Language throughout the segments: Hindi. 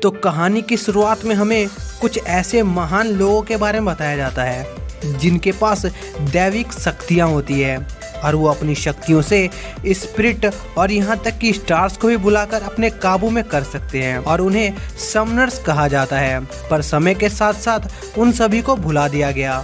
तो कहानी की शुरुआत में हमें कुछ ऐसे महान लोगों के बारे में बताया जाता है जिनके पास दैविक शक्तियाँ होती है और वो अपनी शक्तियों से स्पिरिट और यहाँ तक कि स्टार्स को भी बुलाकर अपने काबू में कर सकते हैं और उन्हें समनर्स कहा जाता है। पर समय के साथ साथ उन सभी को भुला दिया गया,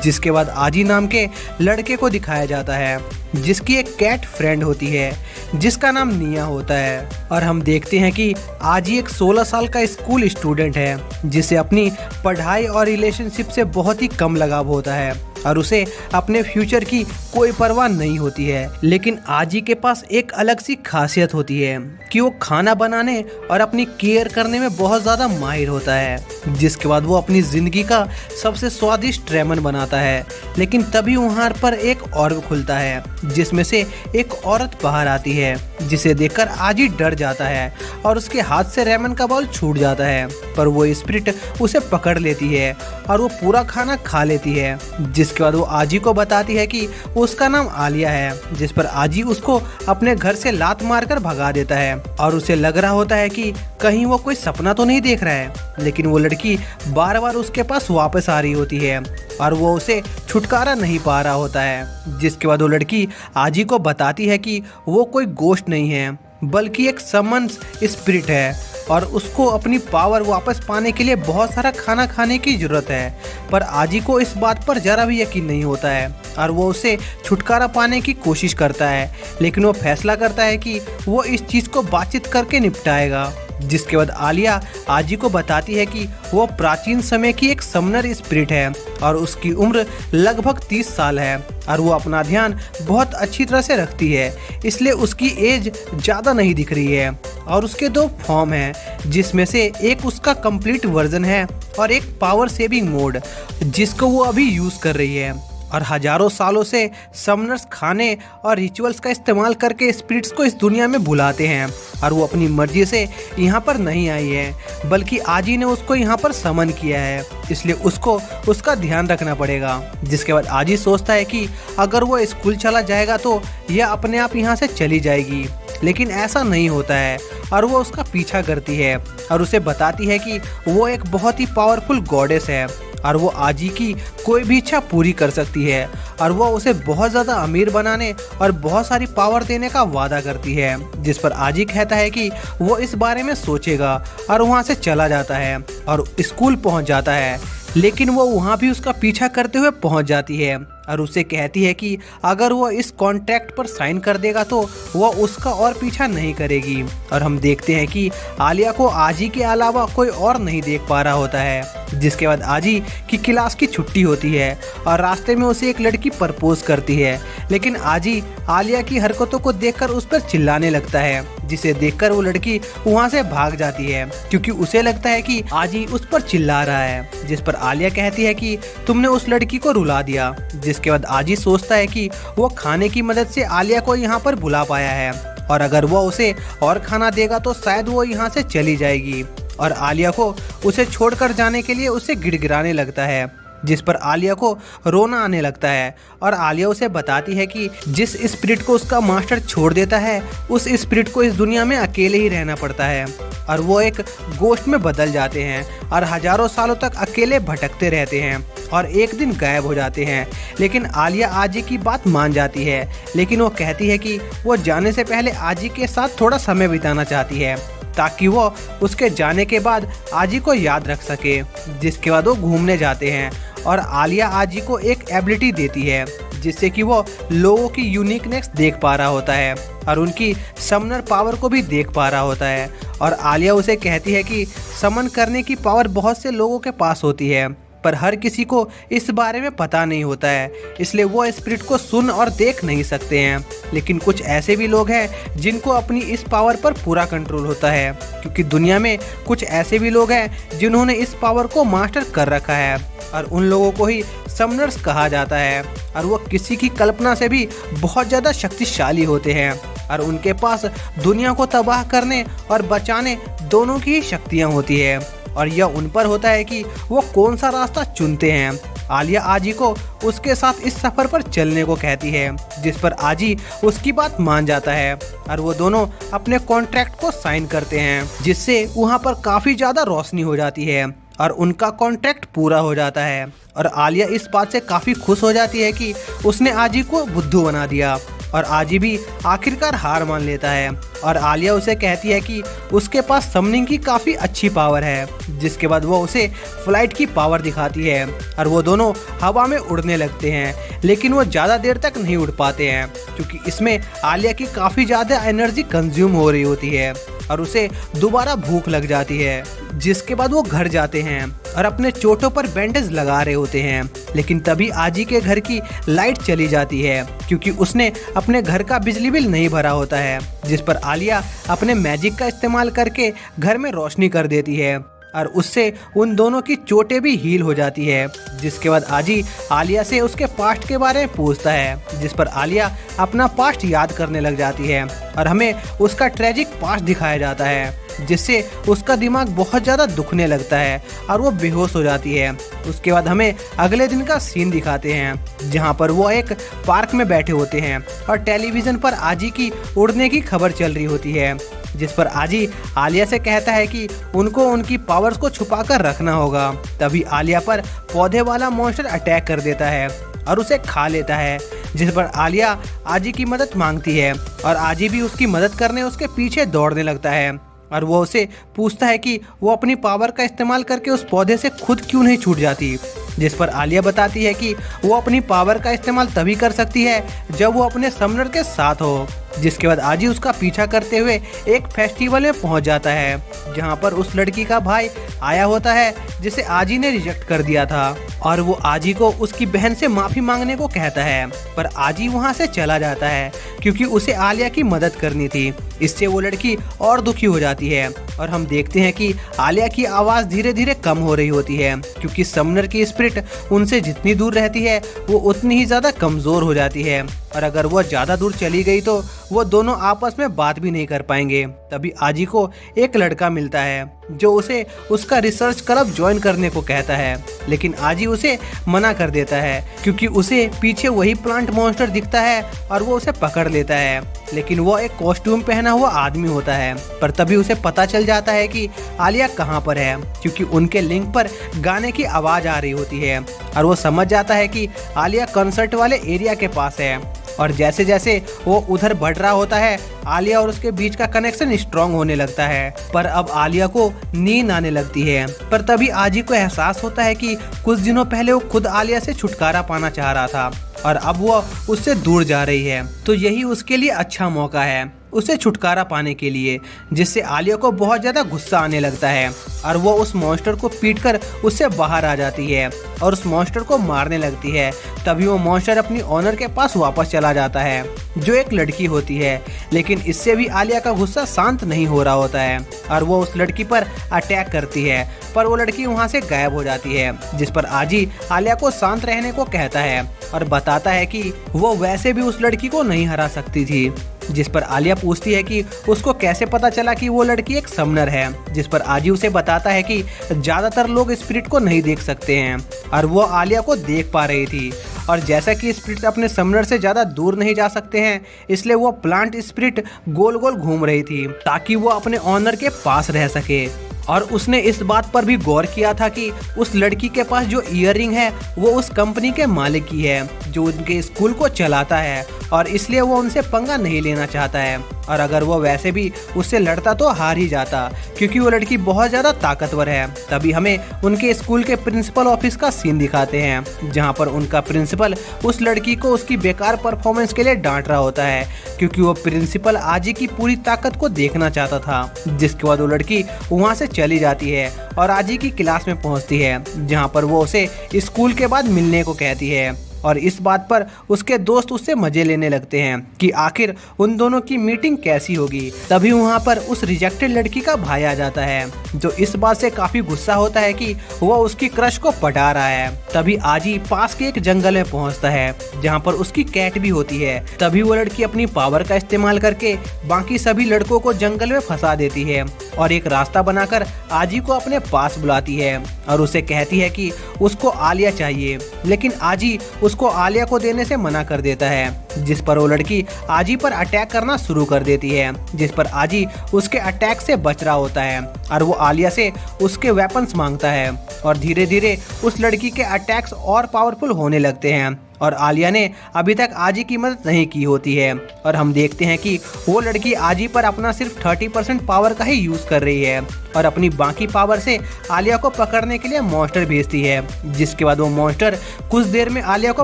जिसके बाद आजी नाम के लड़के को दिखाया जाता है जिसकी एक कैट फ्रेंड होती है जिसका नाम निया होता है। और हम देखते हैं कि आजी एक 16 साल का स्कूल स्टूडेंट है जिसे अपनी पढ़ाई और रिलेशनशिप से बहुत ही कम लगाव होता है और उसे अपने फ्यूचर की कोई परवाह नहीं होती है। लेकिन आजी के पास एक अलग सी खासियत होती है कि वो खाना बनाने और अपनी केयर करने में बहुत ज़्यादा माहिर होता है, जिसके बाद वो अपनी ज़िंदगी का सबसे स्वादिष्ट रेमन बनाता है। लेकिन तभी वहाँ पर एक ऑर्ब खुलता है जिसमें से एक औरत बाहर आती है जिसे देखकर आजी डर जाता है और उसके हाथ से रेमन का बाउल छूट जाता है। पर वो स्पिरिट उसे पकड़ लेती है और वो पूरा खाना खा लेती है, जिसके बाद वो आजी को बताती है कि उसका नाम आलिया है, जिस पर आजी उसको अपने घर से लात मारकर भगा देता है और उसे लग रहा होता है कि कहीं वो कोई सपना तो नहीं देख रहा है। लेकिन वो लड़की बार बार उसके पास वापस आ रही होती है और वो उसे छुटकारा नहीं पा रहा होता है, जिसके बाद वो लड़की आजी को बताती है कि वो कोई गोश्त नहीं है बल्कि एक समन्स स्पिरिट है और उसको अपनी पावर वापस पाने के लिए बहुत सारा खाना खाने की ज़रूरत है। पर आजी को इस बात पर ज़रा भी यकीन नहीं होता है और वो उसे छुटकारा पाने की कोशिश करता है, लेकिन वो फैसला करता है कि वो इस चीज़ को बातचीत करके निपटाएगा। जिसके बाद आलिया आजी को बताती है कि वो प्राचीन समय की एक समनर स्पिरिट है और उसकी उम्र लगभग 30 साल है और वो अपना ध्यान बहुत अच्छी तरह से रखती है, इसलिए उसकी एज ज़्यादा नहीं दिख रही है। और उसके 2 फॉर्म हैं जिसमें से एक उसका कंप्लीट वर्जन है और एक पावर सेविंग मोड जिसको वो अभी यूज़ कर रही है। और हजारों सालों से समनर्स खाने और रिचुअल्स का इस्तेमाल करके स्पिरिट्स को इस दुनिया में बुलाते हैं और वो अपनी मर्जी से यहाँ पर नहीं आई है बल्कि आजी ने उसको यहाँ पर समन किया है, इसलिए उसको उसका ध्यान रखना पड़ेगा। जिसके बाद आजी सोचता है कि अगर वो स्कूल चला जाएगा तो यह अपने आप यहाँ से चली जाएगी, लेकिन ऐसा नहीं होता है और वो उसका पीछा करती है और उसे बताती है कि वो एक बहुत ही पावरफुल गॉडेस है और वो आजी की कोई भी इच्छा पूरी कर सकती है और वो उसे बहुत ज़्यादा अमीर बनाने और बहुत सारी पावर देने का वादा करती है। जिस पर आजी कहता है कि वो इस बारे में सोचेगा और वहाँ से चला जाता है और स्कूल पहुँच जाता है। लेकिन वो वहाँ भी उसका पीछा करते हुए पहुँच जाती है और उसे कहती है कि अगर वो इस कॉन्ट्रैक्ट पर साइन कर देगा तो वो उसका और पीछा नहीं करेगी। और हम देखते हैं कि आलिया को आजी के अलावा कोई और नहीं देख पा रहा होता है। जिसके बाद आजी की क्लास की छुट्टी होती है और रास्ते में उसे एक लड़की प्रपोज करती है, लेकिन आजी आलिया की हरकतों को देखकर उस पर चिल्लाने लगता है, जिसे देखकर वो लड़की वहाँ से भाग जाती है क्योंकि उसे लगता है कि आजी उस पर चिल्ला रहा है। जिस पर आलिया कहती है कि तुमने उस लड़की को रुला दिया। जिसके बाद आजी सोचता है कि वो खाने की मदद से आलिया को यहाँ पर बुला पाया है और अगर वो उसे और खाना देगा तो शायद वो यहाँ से चली जाएगी और आलिया को उसे छोड़कर जाने के लिए उसे गिड़गिड़ाने लगता है। जिस पर आलिया को रोना आने लगता है और आलिया उसे बताती है कि जिस स्पिरिट को उसका मास्टर छोड़ देता है उस स्पिरिट को इस दुनिया में अकेले ही रहना पड़ता है और वो एक गोश्त में बदल जाते हैं और हजारों सालों तक अकेले भटकते रहते हैं और एक दिन गायब हो जाते हैं। लेकिन आलिया आजी की बात मान जाती है, लेकिन वो कहती है कि वो जाने से पहले आजी के साथ थोड़ा समय बिताना चाहती है ताकि वो उसके जाने के बाद आजी को याद रख सके। जिसके बाद वो घूमने जाते हैं और आलिया आजी को एक एबिलिटी देती है जिससे कि वो लोगों की यूनिकनेस देख पा रहा होता है और उनकी समनर पावर को भी देख पा रहा होता है। और आलिया उसे कहती है कि समन करने की पावर बहुत से लोगों के पास होती है पर हर किसी को इस बारे में पता नहीं होता है, इसलिए वो स्पिरिट को सुन और देख नहीं सकते हैं। लेकिन कुछ ऐसे भी लोग हैं जिनको अपनी इस पावर पर पूरा कंट्रोल होता है, क्योंकि दुनिया में कुछ ऐसे भी लोग हैं जिन्होंने इस पावर को मास्टर कर रखा है और उन लोगों को ही समनर्स कहा जाता है और वो किसी की कल्पना से भी बहुत ज़्यादा शक्तिशाली होते हैं और उनके पास दुनिया को तबाह करने और बचाने दोनों की ही शक्तियाँ होती है और यह उन पर होता है कि वो कौन सा रास्ता चुनते हैं। आलिया आजी को उसके साथ इस सफर पर चलने को कहती है, जिस पर आजी उसकी बात मान जाता है और वो दोनों अपने कॉन्ट्रैक्ट को साइन करते हैं, जिससे वहाँ पर काफी ज्यादा रोशनी हो जाती है और उनका कॉन्ट्रैक्ट पूरा हो जाता है। और आलिया इस बात से काफी खुश हो जाती है कि उसने आजी को बुद्धू बना दिया और आजी भी आखिरकार हार मान लेता है। और आलिया उसे कहती है कि उसके पास समनिंग की काफ़ी अच्छी पावर है, जिसके बाद वो उसे फ्लाइट की पावर दिखाती है और वो दोनों हवा में उड़ने लगते हैं, लेकिन वो ज़्यादा देर तक नहीं उड़ पाते हैं क्योंकि इसमें आलिया की काफ़ी ज़्यादा एनर्जी कंज्यूम हो रही होती है और उसे दोबारा भूख लग जाती है। जिसके बाद वो घर जाते हैं और अपने चोटों पर बैंडेज लगा रहे होते हैं, लेकिन तभी आजी के घर की लाइट चली जाती है क्योंकि उसने अपने घर का बिजली बिल नहीं भरा होता है, जिस पर आलिया अपने मैजिक का इस्तेमाल करके घर में रोशनी कर देती है और उससे उन दोनों की चोटें भी हील हो जाती है। जिसके बाद आजी आलिया से उसके पास्ट के बारे में पूछता है, जिस पर आलिया अपना पास्ट याद करने लग जाती है और हमें उसका ट्रेजिक पास्ट दिखाया जाता है, जिससे उसका दिमाग बहुत ज़्यादा दुखने लगता है और वो बेहोश हो जाती है। उसके बाद हमें अगले दिन का सीन दिखाते हैं जहाँ पर वो एक पार्क में बैठे होते हैं और टेलीविज़न पर आजी की उड़ने की खबर चल रही होती है, जिस पर आजी आलिया से कहता है कि उनको उनकी पावर्स को छुपा कर रखना होगा। तभी आलिया पर पौधे वाला मॉन्स्टर अटैक कर देता है और उसे खा लेता है, जिस पर आलिया आजी की मदद मांगती है और आजी भी उसकी मदद करने उसके पीछे दौड़ने लगता है और वो उसे पूछता है कि वो अपनी पावर का इस्तेमाल करके उस पौधे से खुद क्यों नहीं छूट जाती, जिस पर आलिया बताती है कि वो अपनी पावर का इस्तेमाल तभी कर सकती है जब वो अपने समनर के साथ हो। जिसके बाद आजी उसका पीछा करते हुए एक फेस्टिवल में पहुंच जाता है जहां पर उस लड़की का भाई आया होता है जिसे आजी ने रिजेक्ट कर दिया था और वो आजी को उसकी बहन से माफी मांगने को कहता है, पर आजी वहां से चला जाता है क्योंकि उसे आलिया की मदद करनी थी। इससे वो लड़की और दुखी हो जाती है और हम देखते हैं कि आलिया की आवाज़ धीरे धीरे कम हो रही होती है क्योंकि समनर की स्पिरिट उनसे जितनी दूर रहती है वो उतनी ही ज़्यादा कमज़ोर हो जाती है और अगर वो ज़्यादा दूर चली गई तो वो दोनों आपस में बात भी नहीं कर पाएंगे। तभी आजी को एक लड़का मिलता है जो उसे उसका रिसर्च क्लब ज्वाइन करने को कहता है, लेकिन आजी उसे मना कर देता है क्योंकि उसे पीछे वही प्लांट मॉन्स्टर दिखता है और वो उसे पकड़ लेता है, लेकिन वो एक कॉस्ट्यूम पहना हुआ आदमी होता है। पर तभी उसे पता चल जाता है कि आलिया कहाँ पर है क्योंकि उनके लिंक पर गाने की आवाज़ आ रही होती है और वो समझ जाता है कि आलिया कंसर्ट वाले एरिया के पास है। और जैसे जैसे वो उधर बढ़ रहा होता है आलिया और उसके बीच का कनेक्शन स्ट्रांग होने लगता है, पर अब आलिया को नींद आने लगती है। पर तभी आजी को एहसास होता है कि कुछ दिनों पहले वो खुद आलिया से छुटकारा पाना चाह रहा था और अब वो उससे दूर जा रही है, तो यही उसके लिए अच्छा मौका है उसे छुटकारा पाने के लिए, जिससे आलिया को बहुत ज़्यादा गुस्सा आने लगता है और वो उस मॉन्स्टर को पीटकर उससे बाहर आ जाती है और उस मॉन्स्टर को मारने लगती है। तभी वो मॉन्स्टर अपनी ऑनर के पास वापस चला जाता है जो एक लड़की होती है, लेकिन इससे भी आलिया का गुस्सा शांत नहीं हो रहा होता है और वो उस लड़की पर अटैक करती है, पर वो लड़की वहाँ से गायब हो जाती है। जिस पर आजी आलिया को शांत रहने को कहता है और बताता है कि वो वैसे भी उस लड़की को नहीं हरा सकती थी। जिस पर आलिया पूछती है कि उसको कैसे पता चला कि वो लड़की एक समनर है, जिस पर आजी उसे बताता है कि ज़्यादातर लोग स्पिरिट को नहीं देख सकते हैं और वो आलिया को देख पा रही थी और जैसा कि स्पिरिट अपने समनर से ज़्यादा दूर नहीं जा सकते हैं इसलिए वो प्लांट स्पिरिट गोल गोल घूम रही थी ताकि वो अपने ऑनर के पास रह सके। और उसने इस बात पर भी गौर किया था कि उस लड़की के पास जो ईयररिंग है वो उस कंपनी के मालिक की है जो उनके स्कूल को चलाता है और इसलिए वो उनसे पंगा नहीं लेना चाहता है और अगर वो वैसे भी उससे लड़ता तो हार ही जाता क्योंकि वो लड़की बहुत ज़्यादा ताकतवर है। तभी हमें उनके स्कूल के प्रिंसिपल ऑफिस का सीन दिखाते हैं जहाँ पर उनका प्रिंसिपल उस लड़की को उसकी बेकार परफॉर्मेंस के लिए डांट रहा होता है क्योंकि वो प्रिंसिपल आजी की पूरी ताकत को देखना चाहता था। जिसके बाद वो लड़की वहाँ से चली जाती है और आजी की क्लास में पहुँचती है जहाँ पर वो उसे स्कूल के बाद मिलने को कहती है और इस बात पर उसके दोस्त उससे मजे लेने लगते हैं कि आखिर उन दोनों की मीटिंग कैसी होगी। तभी वहाँ पर उस रिजेक्टेड लड़की का भाई आ जाता है जो इस बात से काफी गुस्सा होता है कि वह उसकी क्रश को पटा रहा है। तभी आजी पास के एक जंगल में पहुँचता है जहाँ पर उसकी कैट भी होती है। तभी वो लड़की अपनी पावर का इस्तेमाल करके बाकी सभी लड़कों को जंगल में फंसा देती है और एक रास्ता बनाकर आजी को अपने पास बुलाती है और उसे कहती है कि उसको आलिया चाहिए, लेकिन आजी उसको आलिया को देने से मना कर देता है, जिस पर वो लड़की आजी पर अटैक करना शुरू कर देती है, जिस पर आजी उसके अटैक से बच रहा होता है और वो आलिया से उसके वेपन्स मांगता है और धीरे धीरे उस लड़की के अटैक्स और पावरफुल होने लगते हैं और आलिया ने अभी तक आजी की मदद नहीं की होती है और हम देखते हैं कि वो लड़की आजी पर अपना सिर्फ 30% पावर का ही यूज कर रही है और अपनी बाकी पावर से आलिया को पकड़ने के लिए मॉन्स्टर भेजती है, जिसके बाद वो मॉन्स्टर कुछ देर में आलिया को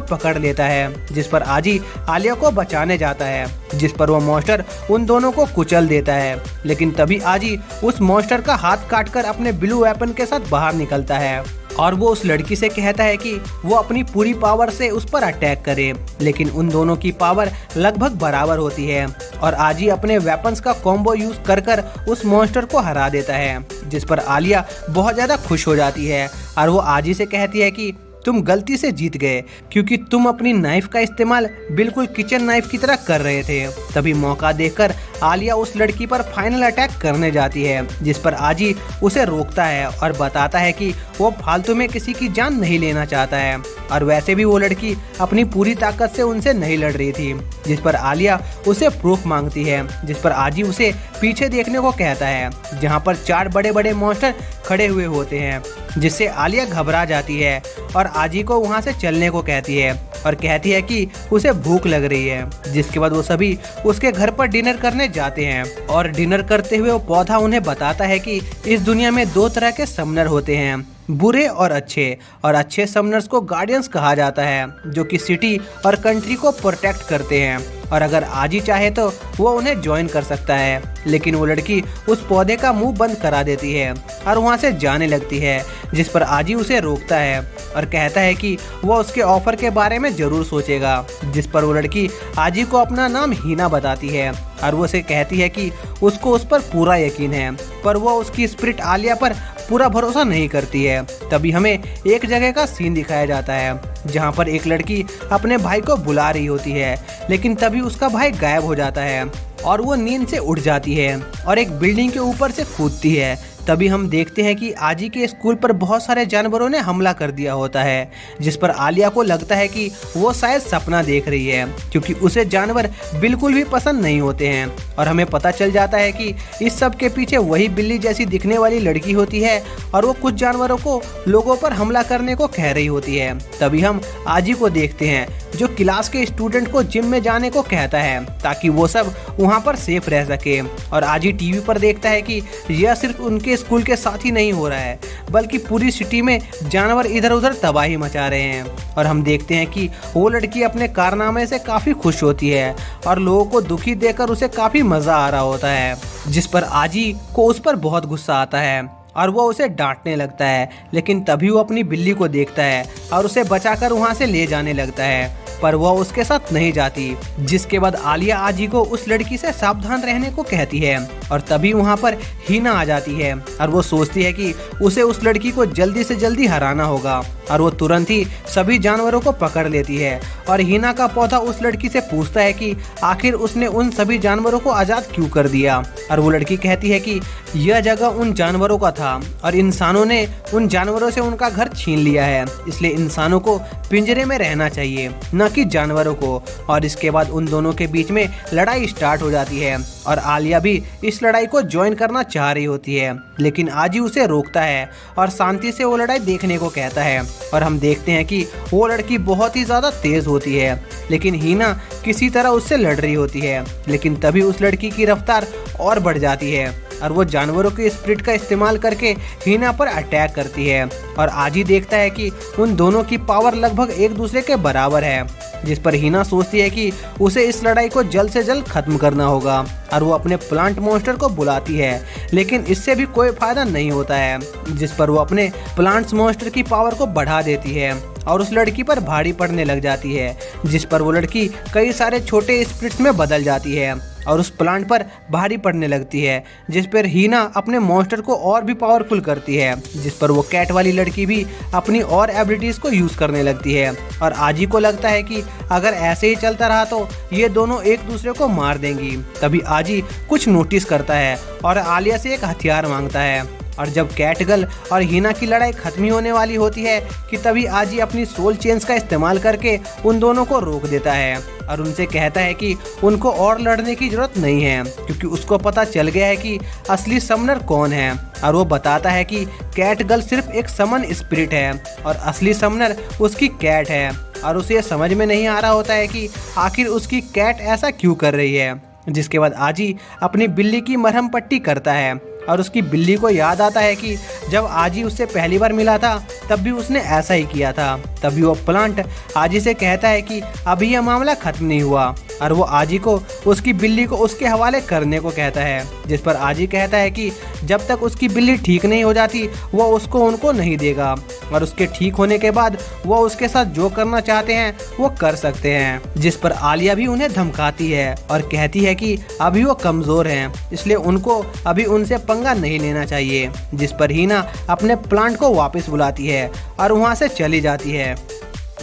पकड़ लेता है, जिस पर आजी आलिया को बचाने जाता है, जिस पर वो मॉन्स्टर उन दोनों को कुचल देता है। लेकिन तभी आजी उस मॉन्स्टर का हाथ काटकर अपने ब्लू वेपन के साथ बाहर निकलता है और वो उस लड़की से कहता है कि वो अपनी पूरी पावर से उस पर अटैक करे, लेकिन उन दोनों की पावर लगभग बराबर होती है और आजी अपने वेपन्स का कॉम्बो यूज कर उस मॉन्स्टर को हरा देता है, जिस पर आलिया बहुत ज्यादा खुश हो जाती है और वो आजी से कहती है कि तुम गलती से जीत गए क्योंकि तुम अपनी नाइफ का इस्तेमाल बिल्कुल किचन नाइफ की तरह कर रहे थे। तभी मौका देखकर आलिया उस लड़की पर फाइनल अटैक करने जाती है, जिस पर आजी उसे रोकता है और बताता है कि वो फालतू में किसी की जान नहीं लेना चाहता है और वैसे भी वो लड़की अपनी पूरी ताकत से उनसे नहीं लड़ रही थी, जिस पर आलिया उसे प्रूफ मांगती है, जिस पर आजी उसे पीछे देखने को कहता है जहाँ पर 4 बड़े बड़े मॉन्स्टर खड़े हुए होते हैं, जिससे आलिया घबरा जाती है और आजी को वहां से चलने को कहती है और कहती है कि उसे भूख लग रही है, जिसके बाद वो सभी उसके घर पर डिनर करने जाते हैं और डिनर करते हुए वो पौधा उन्हें बताता है कि इस दुनिया में 2 तरह के समनर होते हैं, बुरे और अच्छे समनर्स को गार्डियंस कहा जाता है जो कि सिटी और कंट्री को प्रोटेक्ट करते हैं और अगर आजी चाहे तो वो उन्हें ज्वाइन कर सकता है, लेकिन वो लड़की उस पौधे का मुंह बंद करा देती है और वहां से जाने लगती है, जिस पर आजी उसे रोकता है और कहता है कि वो उसके ऑफर के बारे में जरूर सोचेगा, जिस पर वो लड़की आजी को अपना नाम हीना बताती है और वो उसे कहती है कि उसको उस पर पूरा यकीन है, पर वो उसकी स्पिरिट आलिया पर पूरा भरोसा नहीं करती है। तभी हमें एक जगह का सीन दिखाया जाता है जहाँ पर एक लड़की अपने भाई को बुला रही होती है, लेकिन तभी उसका भाई गायब हो जाता है और वो नींद से उठ जाती है और एक बिल्डिंग के ऊपर से कूदती है। तभी हम देखते हैं कि आजी के स्कूल पर बहुत सारे जानवरों ने हमला कर दिया होता है, जिस पर आलिया को लगता है कि वो शायद सपना देख रही है क्योंकि उसे जानवर बिल्कुल भी पसंद नहीं होते हैं और हमें पता चल जाता है कि इस सब के पीछे वही बिल्ली जैसी दिखने वाली लड़की होती है और वो कुछ जानवरों को लोगों पर हमला करने को कह रही होती है। तभी हम आजी को देखते हैं जो क्लास के स्टूडेंट को जिम में जाने को कहता है ताकि वो सब वहाँ पर सेफ रह सके और आजी टीवी पर देखता है कि यह सिर्फ उनके स्कूल के साथ ही नहीं हो रहा है बल्कि पूरी सिटी में जानवर इधर उधर तबाही मचा रहे हैं और हम देखते हैं कि वो लड़की अपने कारनामे से काफी खुश होती है और लोगों को दुखी देखकर उसे काफी मजा आ रहा होता है, जिस पर आजी को उस पर बहुत गुस्सा आता है और वो उसे डांटने लगता है, लेकिन तभी वो अपनी बिल्ली को देखता है और उसे बचाकर वहां से ले जाने लगता है, पर वह उसके साथ नहीं जाती, जिसके बाद आलिया आजी को उस लड़की से सावधान रहने को कहती है और तभी वहां पर हीना आ जाती है और वो सोचती है कि उसे उस लड़की को जल्दी से जल्दी हराना होगा और वो तुरंत ही सभी जानवरों को पकड़ लेती है और हीना का पौधा उस लड़की से पूछता है कि आखिर उसने उन सभी जानवरों को आजाद क्यों कर दिया और वो लड़की कहती है कि यह जगह उन जानवरों का था और इंसानों ने उन जानवरों से उनका घर छीन लिया है, इसलिए इंसानों को पिंजरे में रहना चाहिए न कि जानवरों को। और इसके बाद उन दोनों के बीच में लड़ाई स्टार्ट हो जाती है और आलिया भी इस लड़ाई को ज्वाइन करना चाह रही होती है, लेकिन आजी उसे रोकता है और शांति से वो लड़ाई देखने को कहता है और हम देखते हैं कि वो लड़की बहुत ही ज्यादा तेज होती है, लेकिन हीना किसी तरह उससे लड़ रही होती है, लेकिन तभी उस लड़की की रफ्तार और बढ़ जाती है और वो जानवरों के स्पिरिट का इस्तेमाल करके हीना पर अटैक करती है और आजी देखता है कि उन दोनों की पावर लगभग एक दूसरे के बराबर है, जिस पर हीना सोचती है कि उसे इस लड़ाई को जल्द से जल्द खत्म करना होगा और वो अपने प्लांट मॉन्स्टर को बुलाती है, लेकिन इससे भी कोई फायदा नहीं होता है, जिस पर वो अपने प्लांट्स मॉन्स्टर की पावर को बढ़ा देती है और उस लड़की पर भारी पड़ने लग जाती है, जिस पर वो लड़की कई सारे छोटे स्पिरिट्स में बदल जाती है और उस प्लांट पर भारी पड़ने लगती है, जिस पर हीना अपने मॉन्स्टर को और भी पावरफुल करती है, जिस पर वो कैट वाली लड़की भी अपनी और एबिलिटीज को यूज करने लगती है। और आजी को लगता है कि अगर ऐसे ही चलता रहा तो ये दोनों एक दूसरे को मार देंगी। तभी आजी कुछ नोटिस करता है और आलिया से एक हथियार मांगता है। और जब कैटगर्ल और हीना की लड़ाई खत्म ही होने वाली होती है कि तभी आजी अपनी सोल चेन्स का इस्तेमाल करके उन दोनों को रोक देता है और उनसे कहता है कि उनको और लड़ने की जरूरत नहीं है, क्योंकि उसको पता चल गया है कि असली समनर कौन है। और वो बताता है कि कैटगर्ल सिर्फ एक समन स्पिरिट है और असली समनर उसकी कैट है। और उसे समझ में नहीं आ रहा होता है कि आखिर उसकी कैट ऐसा क्यों कर रही है। जिसके बाद आजी अपनी बिल्ली की मरहम पट्टी करता है और उसकी बिल्ली को याद आता है कि जब आजी उससे पहली बार मिला था तब भी उसने ऐसा ही किया था। तभी वो प्लांट आजी से कहता है कि अभी यह मामला खत्म नहीं हुआ और वो आजी को उसकी बिल्ली को उसके हवाले करने को कहता है, जिस पर आजी कहता है कि जब तक उसकी बिल्ली ठीक नहीं हो जाती वो उसको उनको नहीं देगा और उसके ठीक होने के बाद वो उसके साथ जो करना चाहते हैं वो कर सकते हैं। जिस पर आलिया भी उन्हें धमकाती है और कहती है कि अभी वो कमज़ोर हैं, इसलिए उनको अभी उनसे पंगा नहीं लेना चाहिए। जिस पर हीना अपने प्लांट को वापस बुलाती है और वहाँ से चली जाती है।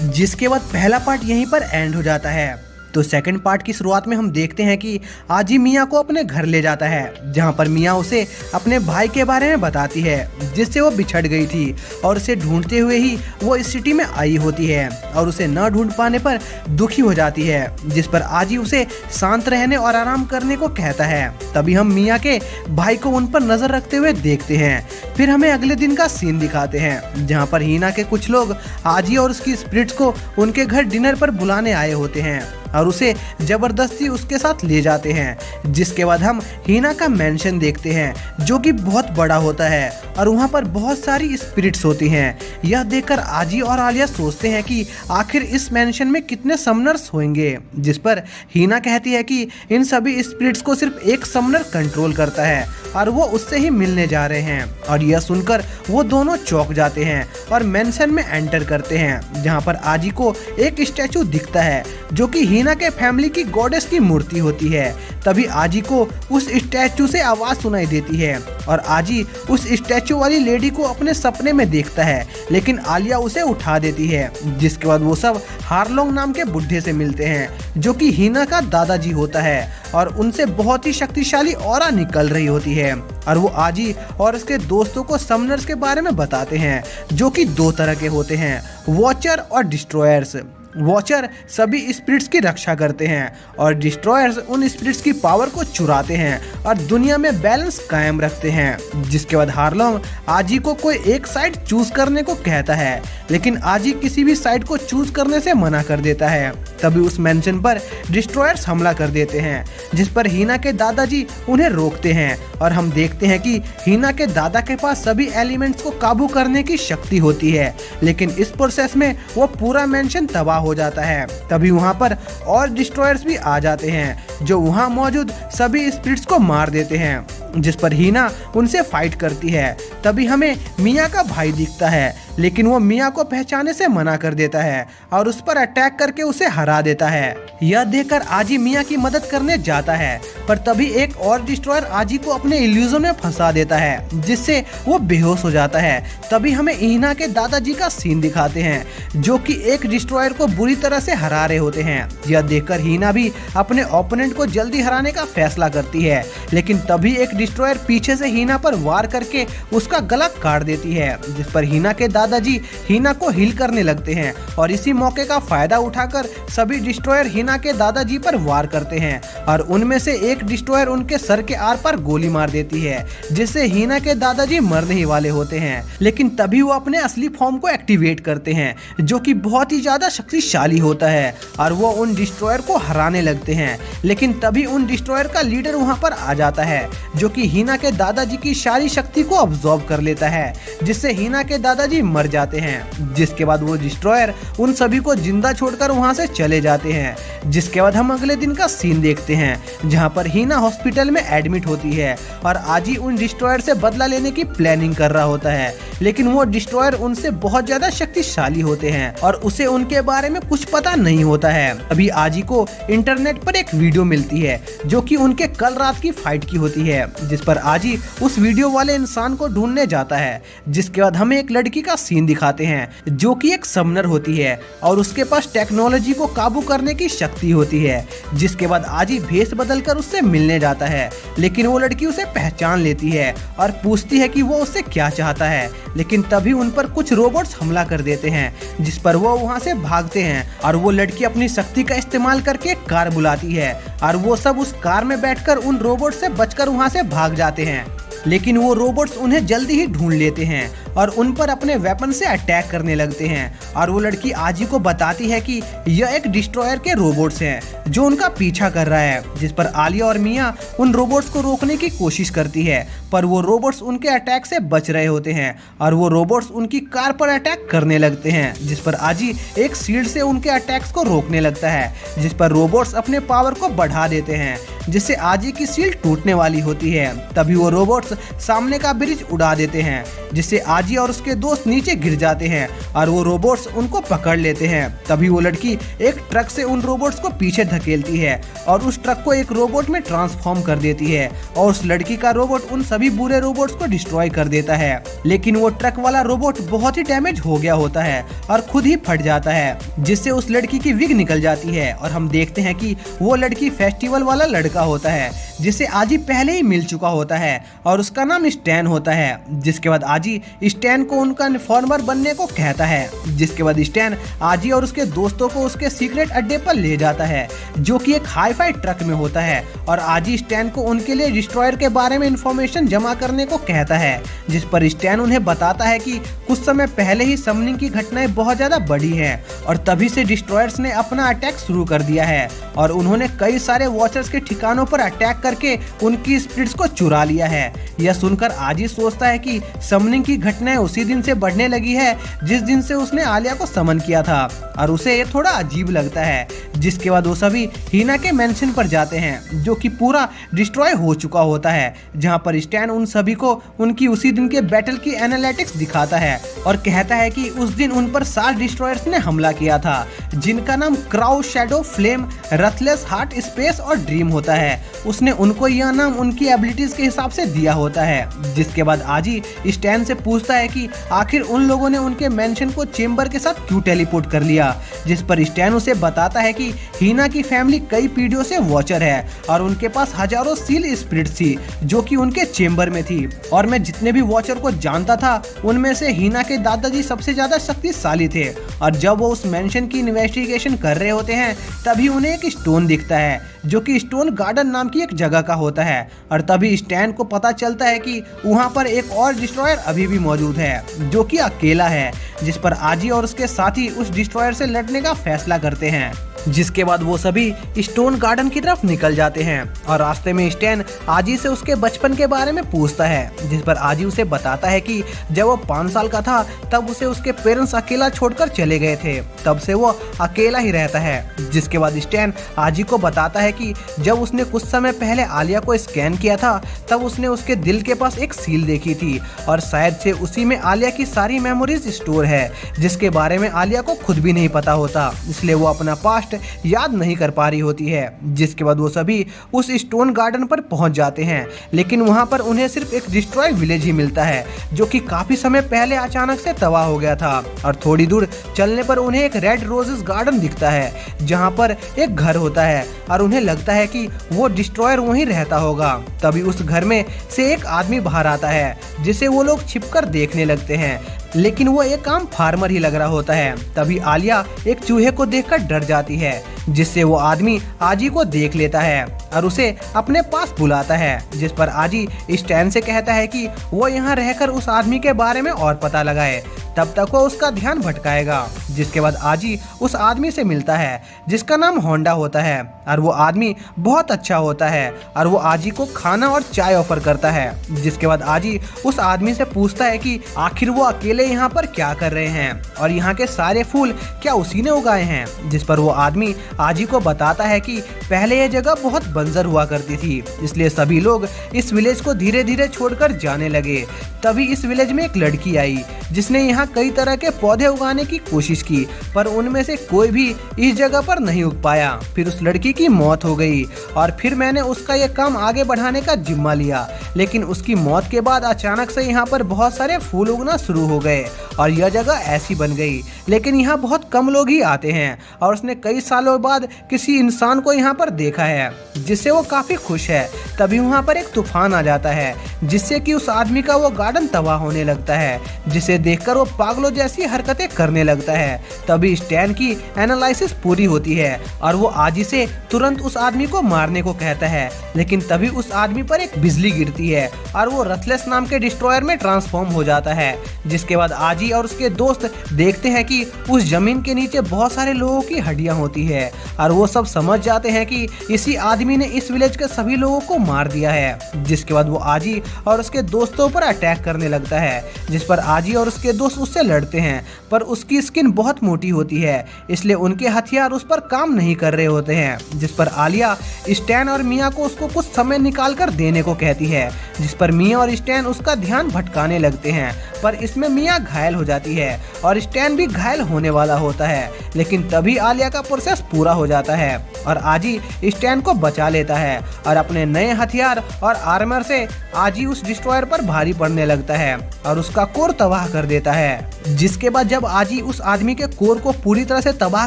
जिसके बाद पहला पार्ट यहीं पर एंड हो जाता है। तो सेकंड पार्ट की शुरुआत में हम देखते हैं कि आजी मिया को अपने घर ले जाता है, जहां पर मिया उसे अपने भाई के बारे में बताती है जिससे वो बिछड़ गई थी और उसे ढूंढते हुए ही वो इस सिटी में आई होती है और उसे न ढूंढ पाने पर दुखी हो जाती है। जिस पर आजी उसे शांत रहने और आराम करने को कहता है। तभी हम मिया के भाई को उन पर नजर रखते हुए देखते हैं। फिर हमें अगले दिन का सीन दिखाते हैं, जहाँ पर हीना के कुछ लोग आजी और उसकी स्पिरिट्स को उनके घर डिनर पर बुलाने आए होते हैं और उसे जबरदस्ती उसके साथ ले जाते हैं। जिसके बाद हम हीना का मेंशन देखते हैं जो कि बहुत बड़ा होता है और वहाँ पर बहुत सारी स्पिरिट्स होती हैं। यह देखकर आजी और आलिया सोचते हैं कि आखिर इस मेंशन में कितने समनर्स होंगे। जिस पर हीना कहती है कि इन सभी स्पिरिट्स को सिर्फ एक समनर कंट्रोल करता है और वो उससे ही मिलने जा रहे हैं। और यह सुनकर वो दोनों चौंक जाते हैं और मेंशन में एंटर करते हैं, जहाँ पर आजी को एक स्टैचू दिखता है जो कि हीना के फैमिली की गॉडेस की मूर्ति होती है। तभी आजी को उस स्टैचू से आवाज सुनाई देती है और आजी उस स्टैचू वाली लेडी को अपने सपने में देखता है, लेकिन आलिया उसे उठा देती है। जिसके बाद वो सब हारलोंग नाम के बुढ़े से मिलते हैं जो कि हीना का दादाजी होता है और उनसे बहुत ही शक्तिशाली ऑरा निकल रही होती है। और वो आजी और उसके दोस्तों को समनर्स के बारे में बताते हैं जो कि दो तरह के होते हैं, वॉचर और डिस्ट्रॉयर्स। वॉचर सभी स्पिरिट्स की रक्षा करते हैं और डिस्ट्रॉयर्स उन स्पिरिट्स की पावर को चुराते हैं और दुनिया में बैलेंस कायम रखते हैं। जिसके बाद हारलोंग आजी को कोई एक साइड चूज करने को कहता है, लेकिन आजी किसी भी साइड को चूज करने से मना कर देता है। तभी उस मेंशन पर डिस्ट्रॉयर्स हमला कर देते हैं, जिस पर हीना के दादाजी उन्हें रोकते हैं और हम देखते हैं कि हीना के दादा के पास सभी एलिमेंट्स को काबू करने की शक्ति होती है, लेकिन इस प्रोसेस में वो पूरा मेंशन तबाह हो जाता है। तभी वहाँ पर और डिस्ट्रॉयर्स भी आ जाते हैं जो वहाँ मौजूद सभी स्पिरिट्स को मार देते हैं, जिस पर हीना उनसे फाइट करती है। तभी हमें मिया का भाई दिखता है, लेकिन वो मिया को पहचाने से मना कर देता है और उस पर अटैक करके उसे हरा देता है। यह देखकर आजी मिया की मदद करने जाता है, पर तभी एक और डिस्ट्रॉयर आजी को अपने इल्यूजन में फंसा देता है, जिससे वो बेहोश हो जाता है। तभी हमें हीना के दादाजी का सीन दिखाते हैं जो कि एक डिस्ट्रॉयर को बुरी तरह से हरा रहे होते हैं। यह देखकर हीना भी अपने ओपोनेंट को जल्दी हराने का फैसला करती है, लेकिन तभी एक डिस्ट्रॉयर पीछे से हीना पर वार करके उसका गला काट देती है, जिस पर हीना के दादाजी हीना को हील करने लगते हैं और इसी मौके का फायदा उठाकर सभी डिस्ट्रॉयर हीना के दादाजी पर वार करते हैं और उनमें से एक डिस्ट्रॉयर उनके सर के आर पर गोली मार देती है, जिससे हीना के दादाजी मरने ही वाले होते हैं। लेकिन तभी वो अपने असली फॉर्म को एक्टिवेट करते हैं जो कि बहुत ही ज्यादा शक्तिशाली होता है और वो उन डिस्ट्रॉयर को हराने लगते हैं। लेकिन तभी उन डिस्ट्रॉयर का लीडर वहां पर आ जाता है जो कि हीना के दादाजी की सारी शक्ति को अब्सॉर्ब कर लेता है, जिससे हीना के दादाजी मर जाते हैं। जिसके बाद वो डिस्ट्रॉयर उन सभी को जिंदा छोड़कर वहाँ से चले जाते हैं। जिसके बाद हम अगले दिन का सीन देखते हैं जहाँ पर हीना हॉस्पिटल में एडमिट होती है और आजी उन डिस्ट्रॉयर से बदला लेने की प्लानिंग कर रहा होता है, लेकिन वो डिस्ट्रॉयर उनसे बहुत ज्यादा शक्तिशाली होते हैं और उसे उनके बारे में कुछ पता नहीं होता है। अभी आजी को इंटरनेट पर एक वीडियो मिलती है जो कि उनके कल रात की फाइट की होती है, जिस पर आजी उस वीडियो वाले इंसान को ढूंढने जाता है। जिसके बाद हमें एक लड़की का सीन दिखाते हैं जो कि एक समनर होती है और उसके पास टेक्नोलॉजी को काबू करने की शक्ति होती है। जिसके बाद आजी भेष बदलकर उससे मिलने जाता है, लेकिन वो लड़की उसे पहचान लेती है और पूछती है कि वो उससे क्या चाहता है, लेकिन तभी उन पर कुछ रोबोट्स हमला कर देते हैं, जिस पर वो वहाँ से भागते हैं और वो लड़की अपनी शक्ति का इस्तेमाल करके एक कार बुलाती है और वो सब उस कार में बैठकर उन रोबोट से बचकर वहाँ से भाग जाते हैं। लेकिन वो रोबोट्स उन्हें जल्दी ही ढूंढ लेते हैं और उन पर अपने वेपन से अटैक करने लगते हैं और वो लड़की आजी को बताती है कि यह एक डिस्ट्रॉयर के रोबोट्स हैं जो उनका पीछा कर रहा है। जिस पर आलिया और मिया उन रोबोट्स को रोकने की कोशिश करती है, पर वो रोबोट्स उनके अटैक से बच रहे होते हैं और वो रोबोट्स उनकी कार पर अटैक करने लगते हैं। जिस पर आजी एक शील्ड से उनके अटैक्स को रोकने लगता है, जिस पर रोबोट्स अपने पावर को बढ़ा देते हैं, जिससे आजी की शील्ड टूटने वाली होती है। तभी वो रोबोट्स सामने का ब्रिज उड़ा देते हैं, जिससे आजी और उसके दोस्त नीचे गिर जाते हैं और वो रोबोट्स उनको पकड़ लेते हैं। तभी वो लड़की एक ट्रक से उन रोबोट्स को पीछे धकेलती है और उस ट्रक को एक रोबोट में ट्रांसफॉर्म कर देती है और उस लड़की का रोबोट उन सभी बुरे रोबोट्स को डिस्ट्रॉय कर देता है। लेकिन वो ट्रक वाला रोबोट बहुत ही डैमेज हो गया होता है और खुद ही फट जाता है, जिससे उस लड़की की विग निकल जाती है और हम देखते हैं कि वो लड़की फेस्टिवल वाला लड़का होता है जिसे आजी पहले ही मिल चुका होता है और उसका नाम स्टैन होता है। जिसके बाद आजी स्टैन को उनका इन्फॉर्मर बनने को कहता है। जिसके बाद स्टैन आजी और उसके दोस्तों को उसके सीक्रेट अड्डे पर ले जाता है जो कि एक हाई-फाई ट्रक में होता है और आजी स्टैन को उनके लिए डिस्ट्रॉयर के बारे में इंफॉर्मेशन जमा करने को कहता है। जिस पर स्टैन उन्हें बताता है कि कुछ समय पहले ही समनिंग की घटनाएं बहुत ज्यादा बढ़ी हैं और तभी से डिस्ट्रॉयर्स ने अपना अटैक शुरू कर दिया है और उन्होंने कई सारे वॉचर्स के ठिकानों पर अटैक करके उनकी स्पिरिट्स को चुरा लिया है। यह सुनकर आजी सोचता है कि समनिंग की घटनाएं उसी दिन से बढ़ने लगी है जिस दिन से उसने आलिया को समन किया था और उसे ये थोड़ा अजीब लगता है। जिसके बाद वो सभी हीना के मेंशन पर जाते हैं जो कि पूरा डिस्ट्रॉय हो चुका होता है, जहां पर स्टैन उन सभी को उनकी उसी दिन के बैटल की एनालिटिक्स दिखाता है और कहता है कि उस दिन उन पर 7 डिस्ट्रॉयर्स ने हमला किया था जिनका नाम crow, shadow, flame, ruthless, heart, space और ड्रीम होता है। उसने उनको यह नाम उनकी एबिलिटीज के हिसाब से दिया होता है। जिसके बाद आजी स्टैन से पूछता है कि आखिर उन लोगों ने उनके मेंशन को चेम्बर के साथ क्यों टेलीपोर्ट कर लिया, जिस पर स्टैन उसे बताता है कि हीना की फैमिली कई पीढ़ियों से वॉचर है और उनके पास हजारों सील स्पिरिट्स थी जो कि उनके चेम्बर में थी और मैं जितने भी वॉचर को जानता था उनमें से हीना के दादाजी सबसे ज्यादा शक्तिशाली थे। और जब वो उस मेंशन की इन्वेस्टिगेशन कर रहे होते हैं तभी उन्हें एक स्टोन दिखता है जो कि स्टोन गार्डन नाम की एक जगह का होता है और तभी स्टैन को पता चलता है कि वहाँ पर एक और डिस्ट्रॉयर अभी भी मौजूद है जो कि अकेला है। जिस पर आजी और उसके साथी उस डिस्ट्रॉयर से लड़ने का फैसला करते हैं। जिसके बाद वो सभी स्टोन गार्डन की तरफ निकल जाते हैं और रास्ते में स्टैन आजी से उसके बचपन के बारे में पूछता है, जिस पर आजी उसे बताता है कि जब वो 5 साल का था तब उसे उसके पेरेंट्स अकेला छोड़कर चले गए थे, तब से वो अकेला ही रहता है। जिसके बाद स्टैन आजी को बताता है कि जब उसने कुछ समय पहले आलिया को स्कैन किया था तब उसने उसके दिल के पास एक सील देखी थी और शायद से उसी में आलिया की सारी मेमोरीज स्टोर है जिसके बारे में आलिया को खुद भी नहीं पता होता, इसलिए वो अपना पास्ट याद नहीं कर पा रही होती है। जिसके बाद वो सभी उस स्टोन गार्डन पर पहुंच जाते हैं, लेकिन वहां पर उन्हें सिर्फ एक डिस्ट्रॉय विलेज ही मिलता है जो कि काफी समय पहले अचानक से तबाह हो गया था और थोड़ी दूर चलने पर उन्हें एक रेड रोजेस गार्डन दिखता है जहां पर एक घर होता है और उन्हें लगता है कि वो डिस्ट्रॉयर वहीं रहता होगा। तभी उस घर में से एक आदमी बाहर आता है जिसे वो लोग छिपकर देखने लगते हैं, लेकिन वो एक आम फार्मर ही लग रहा होता है। तभी आलिया एक चूहे को देखकर डर जाती है, जिससे वो आदमी आजी को देख लेता है और उसे अपने पास बुलाता है। जिस पर आजी स्टैन से कहता है कि वो यहाँ रहकर उस आदमी के बारे में और पता लगाए तब तक वो उसका ध्यान भटकाएगा। जिसके बाद आजी उस आदमी से मिलता है जिसका नाम होंडा होता है और वो आदमी बहुत अच्छा होता है और वो आजी को खाना और चाय ऑफर करता है। जिसके बाद आजी उस आदमी से पूछता है कि आखिर वो अकेले यहाँ पर क्या कर रहे हैं और यहाँ के सारे फूल क्या उसी ने उगाए हैं। जिस पर वो आदमी आजी को बताता है कि पहले ये जगह बहुत बंजर हुआ करती थी, इसलिए सभी लोग इस विलेज को धीरे धीरे छोड़कर जाने लगे। तभी इस विलेज में एक लड़की आई जिसने यहाँ कई तरह के पौधे उगाने की कोशिश की, पर उनमें से कोई भी इस जगह पर नहीं उग पाया। फिर उस लड़की की मौत हो गई और फिर मैंने उसका यह काम आगे बढ़ाने का जिम्मा लिया। लेकिन उसकी मौत के बाद अचानक से यहाँ पर बहुत सारे फूल उगना शुरू हो गए और यह जगह ऐसी बन गई। लेकिन यहाँ बहुत कम लोग ही आते हैं और उसने कई सालों बाद किसी इंसान को यहाँ पर देखा है जिससे वो काफी खुश है। तभी वहाँ पर एक तूफान आ जाता है जिससे कि उस आदमी का वो गार्डन तबाह होने लगता है, जिसे देखकर वो पागलों जैसी हरकतें करने लगता है। तभी स्टैन की एनालिसिस पूरी होती है और वो आजी से तुरंत उस आदमी को मारने को कहता है। लेकिन तभी उस आदमी पर एक बिजली गिरती है और वो रथलेस नाम के डिस्ट्रॉयर में ट्रांसफॉर्म हो जाता है। जिसके बाद आजी और उसके दोस्त देखते हैं कि उस जमीन के नीचे बहुत सारे लोगों की हड्डियां होती है और वो सब समझ जाते हैं कि इसी आदमी ने इस विलेज के सभी लोगों को मार दिया है। जिसके बाद वो आजी और उसके दोस्तों पर अटैक करने लगता है, जिस पर आजी और उसके दोस्त उससे लड़ते हैं, पर उसकी स्किन बहुत मोटी होती है इसलिए उनके हथियार उस पर काम नहीं कर रहे होते हैं। जिस पर आलिया स्टैन और मिया को उसको कुछ समय निकाल कर देने को कहती है, जिस पर मिया और स्टैन उसका ध्यान भटकाने लगते हैं, पर इसमें मिया घायल हो जाती है और स्टैन भी घायल होने वाला होता है। लेकिन तभी आलिया का प्रोसेस पूरा हो जाता है और आजी स्टैन को बचा लेता है और अपने नए हथियार और आर्मर से आजी उस डिस्ट्रॉयर पर भारी पड़ने लगता है और उसका कोर तबाह कर देता है। जिसके बाद जब आजी उस आदमी के कोर को पूरी तरह से तबाह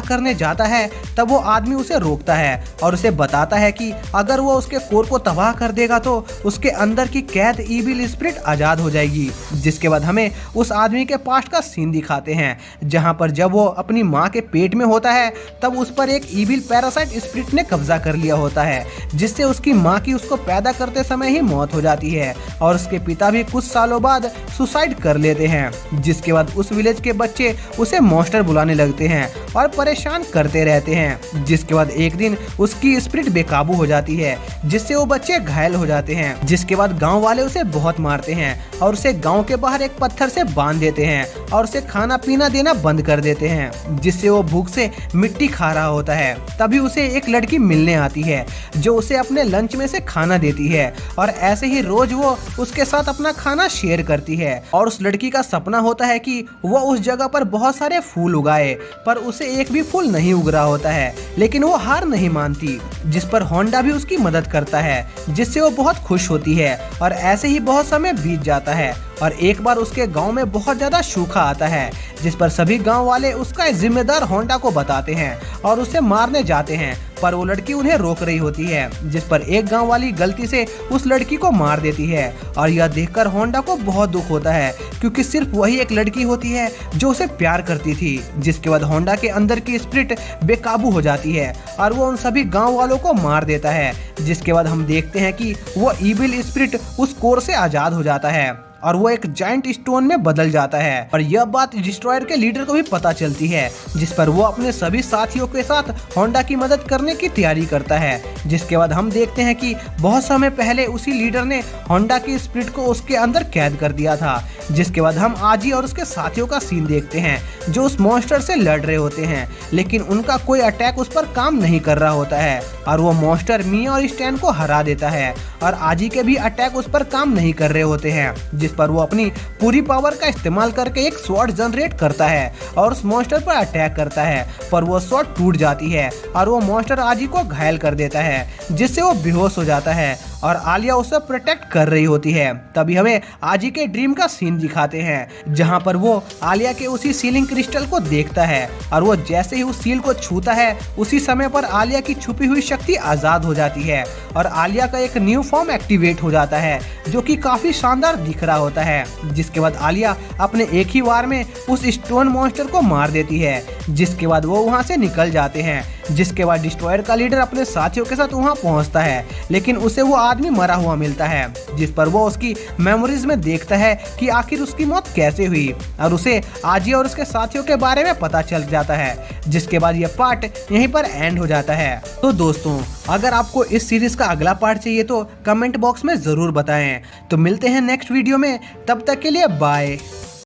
करने जाता है तब वो आदमी उसे रोकता है और उसे बताता है कि अगर वो उसके कोर को तबाह कर देगा तो उसके अंदर की कैद ईविल स्पिरिट आजाद हो जाएगी। जिसके बाद हमें उस आदमी के पास्ट का सीन दिखाते हैं जहां पर जब वो अपनी माँ के पेट में होता है तब उस पर एक ईविल पैरासाइट स्पिरिट ने कब्जा कर लिया होता है, जिससे उसकी माँ की उसको पैदा करते समय ही मौत हो जाती है और उसके पिता भी कुछ सालों बाद सुसाइड कर लेते हैं। जिसके बाद उस विलेज के बच्चे उसे मॉन्स्टर बुलाने लगते हैं और परेशान करते रहते हैं। जिसके बाद एक दिन उसकी स्पिरिट बेकाबू हो जाती है जिससे वो बच्चे घायल हो जाते हैं। जिसके बाद गांव वाले उसे बहुत मारते हैं और उसे गांव के बाहर एक पत्थर से बांध देते हैं और उसे खाना पीना देना बंद कर देते हैं, जिससे वो भूख से मिट्टी खा रहा होता है। तभी उसे एक लड़की मिलने आती है जो उसे अपने लंच में से खाना देती है और ऐसे ही रोज वो उसके साथ अपना खाना शेयर करती है। और उस लड़की का सपना होता है कि वो उस जगह पर बहुत सारे फूल उगाए, पर उसे एक भी फूल नहीं उग रहा होता है। लेकिन वो हार नहीं मानती, जिस पर होंडा भी उसकी मदद करता है, जिससे वो बहुत खुश होती है। और ऐसे ही बहुत समय बीत जाता है और एक बार उसके गांव में बहुत ज्यादा सूखा आता है, जिस पर सभी गांव वाले उसका जिम्मेदार होंडा को बताते हैं और उसे मारने जाते हैं, पर वो लड़की उन्हें रोक रही होती है। जिस पर एक गांव वाली गलती से उस लड़की को मार देती है और यह देखकर होंडा को बहुत दुख होता है, क्योंकि सिर्फ वही एक लड़की होती है जो उसे प्यार करती थी। जिसके बाद होंडा के अंदर की स्पिरिट बेकाबू हो जाती है और वो उन सभी गांव वालों को मार देता है। जिसके बाद हम देखते हैं कि वो ईविल स्पिरिट उस कोर से आजाद हो जाता है और वो एक जायंट स्टोन में बदल जाता है। और यह बात डिस्ट्रॉयर के लीडर को भी पता चलती है, जिस पर वो अपने सभी साथियों के साथ होंडा की मदद करने की तैयारी करता है। जिसके बाद हम देखते हैं कि बहुत समय पहले उसी लीडर ने होंडा की स्पिरिट को उसके अंदर कैद कर दिया था। जिसके बाद हम आजी और उसके साथियों का सीन देखते हैं जो उस मॉन्स्टर से लड़ रहे होते हैं, लेकिन उनका कोई अटैक उस पर काम नहीं कर रहा होता है और वो मॉन्स्टर मिया और स्टैन को हरा देता है और आजी के भी अटैक उस पर काम नहीं कर रहे होते हैं। जिस पर वो अपनी पूरी पावर का इस्तेमाल करके एक स्वॉर्ड जनरेट करता है और उस मॉन्स्टर पर अटैक करता है, पर वो स्वॉर्ड टूट जाती है और वो मॉन्स्टर आजी को घायल कर देता है, जिससे वो बेहोश हो जाता है और आलिया उसे प्रोटेक्ट कर रही होती है। तभी हमें आजी के ड्रीम का सीन दिखाते हैं जहां पर वो आलिया के उसी सीलिंग क्रिस्टल को देखता है और वो जैसे ही उस सील को छूता है उसी समय पर आलिया की छुपी हुई शक्ति आजाद हो जाती है और आलिया का एक न्यू फॉर्म एक्टिवेट हो जाता है जो कि काफी शानदार दिख रहा होता है। जिसके बाद आलिया अपने एक ही वार में उस स्टोन मॉन्स्टर को मार देती है, जिसके बाद वो वहाँ से निकल जाते हैं। जिसके बाद डिस्ट्रॉयर का लीडर अपने साथियों के साथ वहाँ पहुँचता है, लेकिन उसे वो आदमी मरा हुआ मिलता है, जिस पर वो उसकी मेमोरीज में देखता है कि आखिर उसकी मौत कैसे हुई, और उसे आजी और उसके साथियों के बारे में पता चल जाता है। जिसके बाद ये पार्ट यहीं पर एंड हो जाता है। तो दोस्तों, अगर आपको इस सीरीज का अगला पार्ट चाहिए तो कमेंट बॉक्स में जरूर बताएं। तो मिलते हैं नेक्स्ट वीडियो में, तब तक के लिए बाय।